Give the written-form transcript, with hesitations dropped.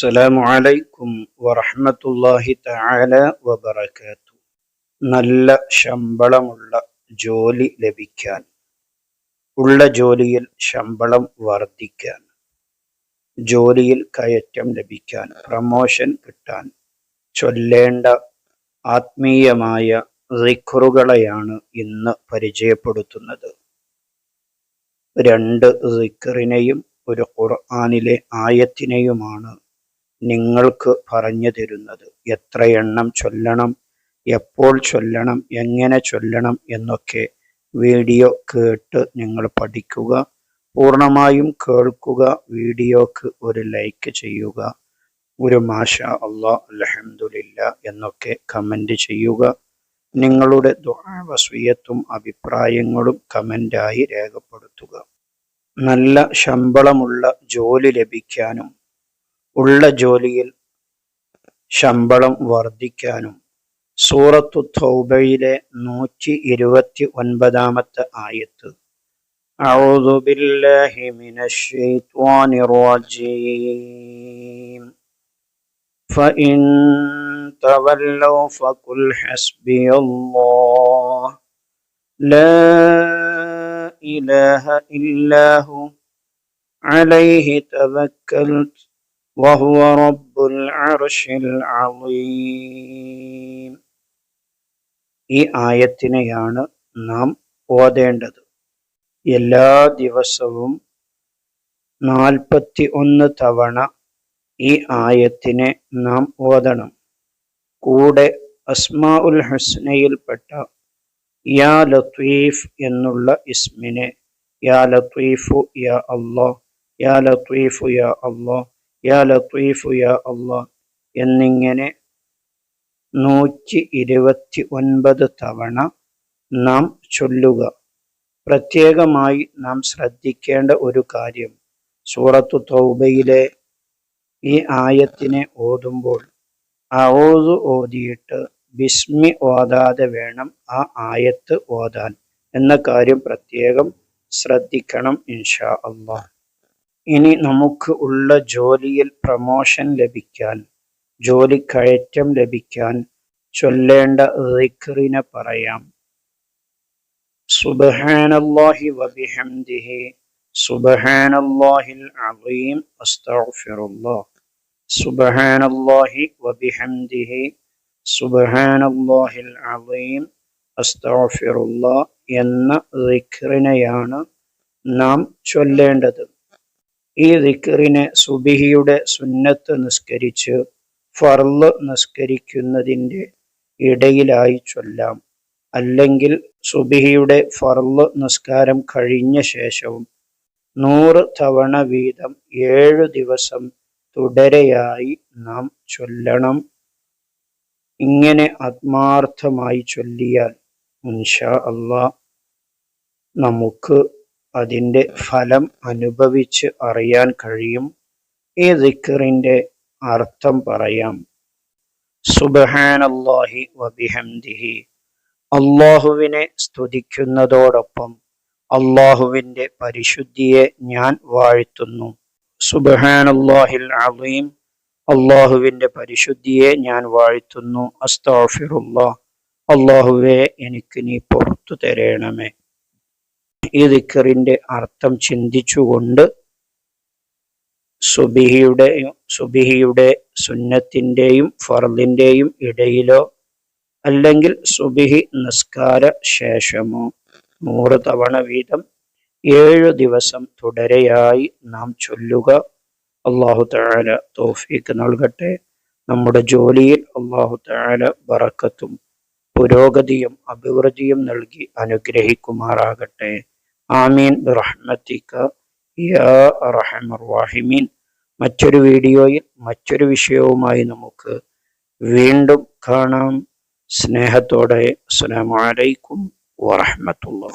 അസ്സലാമു അലൈക്കും വറഹ്മത്തുള്ളാഹി തആല വബറകാത്തു. നല്ല ശമ്പളമുള്ള ജോലി ലഭിക്കാൻ, ഉള്ള ജോലിയിൽ ശമ്പളം വർദ്ധിക്കാൻ, ജോലിയിൽ കയറ്റം ലഭിക്കാൻ, പ്രമോഷൻ കിട്ടാൻ ചൊല്ലേണ്ട ആത്മീയമായ സിക്റുകളെയാണ് ഇന്ന് പരിചയപ്പെടുത്തുന്നത്. രണ്ട് സിക്റിനെയും ഒരു ഖുർആനിലെ ആയത്തിനെയുമാണ് നിങ്ങൾക്ക് പറഞ്ഞു തരുന്നത്. എത്ര എണ്ണം ചൊല്ലണം, എപ്പോൾ ചൊല്ലണം, എങ്ങനെ ചൊല്ലണം എന്നൊക്കെ വീഡിയോ കേട്ട് നിങ്ങൾ പഠിക്കുക. പൂർണ്ണമായും കേൾക്കുക. വീഡിയോക്ക് ഒരു ലൈക്ക് ചെയ്യുക. ഒരു മാഷാ അല്ലാഹ്, അൽഹംദുലില്ലാ എന്നൊക്കെ കമന്റ് ചെയ്യുക. നിങ്ങളുടെ ദുആ വസിയത്തും അഭിപ്രായങ്ങളും കമന്റായി രേഖപ്പെടുത്തുക. നല്ല ശമ്പളമുള്ള ജോലി ലഭിക്കാനും ഉള്ള ജോലിയിൽ ശമ്പളം വർദ്ധിക്കാനും സൂറത്തു തൗബയിലെ 129 ആയത്ത്, അഊദു ബില്ലാഹി മിനശ് ശൈത്വാനിർ റജീം ഫഇൻ തവല്ലൗ ഫഖുൽ ഹസ്ബിയല്ലാഹ് ലാ ഇലാഹ ഇല്ലാഹു അലൈഹി തവക്കൽതു വഹുവ റബ്ബുൽ അർശിൽ അളീം. ഈ ആയത്തിനെയാണ് നാം ഓതേണ്ടത്. എല്ലാ ദിവസവും 41 തവണ ഈ ആയത്തിനെ നാം ഓതണം. കൂടെ അസ്മാഉൽ ഹുസ്നയിൽപ്പെട്ട യാ ലത്തീഫ് എന്നുള്ള ഇസ്മിനെ യാ ലത്തീഫു യാ അല്ലാഹ്, യാ ലത്തീഫു യാ അല്ലാഹ്, യാ ലത്തീഫു യാ അല്ലാഹ് എന്നിങ്ങനെ 129 തവണ നാം ചൊല്ലുക. പ്രത്യേകമായി നാം ശ്രദ്ധിക്കേണ്ട ഒരു കാര്യം, സൂറത്തു തൗബയിലെ ഈ ആയത്തിനെ ഓതുമ്പോൾ അഊദു ഓതിയിട്ട് ബിസ്മി ഓതാതെ വേണം ആ ആയത്ത് ഓതാൻ എന്ന കാര്യം പ്രത്യേകം ശ്രദ്ധിക്കണം ഇൻഷാ അല്ലാഹ്. ഇനി നമുക്ക് ഉള്ള ജോലിയിൽ പ്രമോഷൻ ലഭിക്കാൻ, ജോലി കയറ്റം ലഭിക്കാൻ ചൊല്ലേണ്ട സിക്റിനെ പറയാം. സുബ്ഹാനല്ലാഹി വബിഹംദിഹി സുബ്ഹാനല്ലാഹിൽ അളീം അസ്തഗ്ഫിറുല്ലാഹ്, സുബ്ഹാനല്ലാഹി വബിഹംദിഹി സുബ്ഹാനല്ലാഹിൽ അളീം അസ്തഗ്ഫിറുല്ലാഹ് എന്ന സിക്റിനെയാണ് നാം ചൊല്ലേണ്ടത്. ഈ ദിക്റിനെ സുബ്ഹിയുടെ സുന്നത്ത് നിസ്കരിച്ച് ഫർള് നിസ്കരിക്കുന്നതിൻ്റെ ഇടയിലായി ചൊല്ലാം. അല്ലെങ്കിൽ സുബ്ഹിയുടെ ഫർള് നിസ്കാരം കഴിഞ്ഞ ശേഷവും 100 തവണ വീതം 7 ദിവസം തുടരെയായി നാം ചൊല്ലണം. ഇങ്ങനെ ആത്മാർത്ഥമായി ചൊല്ലിയാൽ ഇൻഷാ അല്ലാഹ് നമുക്ക് അതിൻ്റെ ഫലം അനുഭവിച്ച് അറിയാൻ കഴിയും. ഈ ദിക്റിൻ്റെ അർത്ഥം പറയാം. സുബ്ഹാനല്ലാഹി വബിഹംദിഹി, അല്ലാഹുവിനെ സ്തുതിക്കുന്നതോടൊപ്പം അല്ലാഹുവിൻ്റെ പരിശുദ്ധിയെ ഞാൻ വാഴ്ത്തുന്നു. സുബ്ഹാനല്ലാഹിൽ അളീം, അല്ലാഹുവിൻ്റെ പരിശുദ്ധിയെ ഞാൻ വാഴ്ത്തുന്നു. അസ്തഗ്ഫിറുല്ലാഹ്, അല്ലാഹുവേ എനിക്ക് നീ പുറത്തു തരണമേ. ഈ ദിക്റിന്റെ അർത്ഥം ചിന്തിച്ചുകൊണ്ട് സുബ്ഹിയുടെ സുന്നത്തിൻ്റെയും ഫർളിൻ്റെയും ഇടയിലോ അല്ലെങ്കിൽ സുബ്ഹി നിസ്കാര ശേഷമോ 100 തവണ വീതം 7 ദിവസം തുടരെയായി നാം ചൊല്ലുക. അല്ലാഹു തആല തൗഫീഖ് നൽകട്ടെ. നമ്മുടെ ജോലിയിൽ അല്ലാഹു തആല ബറക്കത്തും പുരോഗതിയും അഭിവൃദ്ധിയും നൽകി അനുഗ്രഹിക്കുമാറാകട്ടെ. ആമീൻ ബിറഹ്മതിക യാ അർഹമർ റഹീമീൻ. മറ്റൊരു വീഡിയോയിൽ മറ്റൊരു വിഷയവുമായി നമുക്ക് വീണ്ടും കാണാം. സ്നേഹത്തോടെ അസ്സലാമു അലൈക്കും വറഹ്മത്തുള്ളാഹി.